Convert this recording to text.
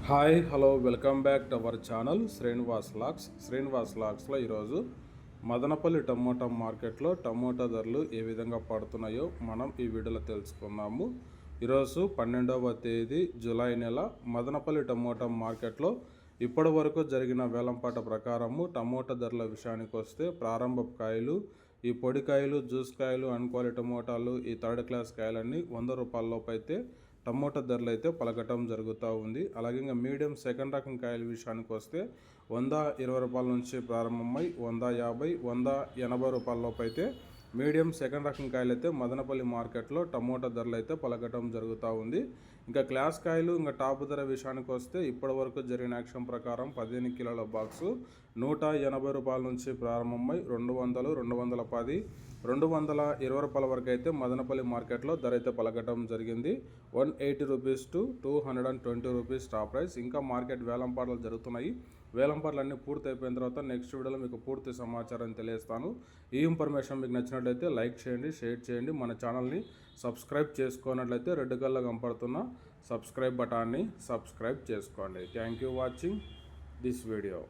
Hi hello welcome back to our channel Srinivas లాక్స్లో ఈరోజు Madanapalle tomato మార్కెట్లో టమోటా ధరలు ఏ విధంగా పడుతున్నాయో మనం ఈ వీడియోలో తెలుసుకుందాము. ఈరోజు 12వ తేదీ జూలై నెల మదనపల్లి టమోటా మార్కెట్లో ఇప్పటి వరకు జరిగిన వేలంపాట ప్రకారము టమోటా ధరల విషయానికి వస్తే ప్రారంభపు కాయలు, ఈ పొడి కాయలు, జ్యూస్ కాయలు, అన్క్వాలిటీ టమోటాలు, ఈ థర్డ్ క్లాస్ కాయలన్నీ 100 రూపాయల లోపు అయితే టమోటా ధరలు అయితే పలకటం జరుగుతూ ఉంది. అలాగే ఇంకా మీడియం సెకండ్ రకం కాయల విషయానికి వస్తే 120 రూపాయల నుంచి ప్రారంభమై 150, 180 రూపాయల లోపు అయితే మీడియం సెకండ్ రకం కాయలు అయితే మదనపల్లి మార్కెట్లో టమోటా ధరలు అయితే పలకటం జరుగుతూ ఉంది. ఇంకా క్లాస్ కాయలు ఇంకా టాప్ ధర విషయానికి వస్తే ఇప్పటి వరకు జరిగిన యాక్షన్ ప్రకారం 15 కిలోల బాక్సు 180 రూపాయల నుంచి ప్రారంభమై 200, 210, 220 రూపాయల వరకు అయితే మదనపల్లి మార్కెట్లో ధర అయితే పలకటం జరిగింది. 180 rupees to 220 rupees top price. ఇంకా మార్కెట్ వేలంపాటలు జరుగుతున్నాయి. వేలంపాటలు అన్నీ పూర్తి అయిపోయిన తర్వాత నెక్స్ట్ వీడియోలో మీకు పూర్తి సమాచారం తెలియజేస్తాను. ఈ ఇన్ఫర్మేషన్ మీకు నచ్చినట్లయితే లైక్ చేయండి, షేర్ చేయండి. మన ఛానల్ని సబ్స్క్రైబ్ చేసుకున్నట్లయితే రెడ్ కలర్లో కనపడుతున్న సబ్స్క్రైబ్ బటాన్ని సబ్స్క్రైబ్ చేసుకోండి. Thank you watching this video.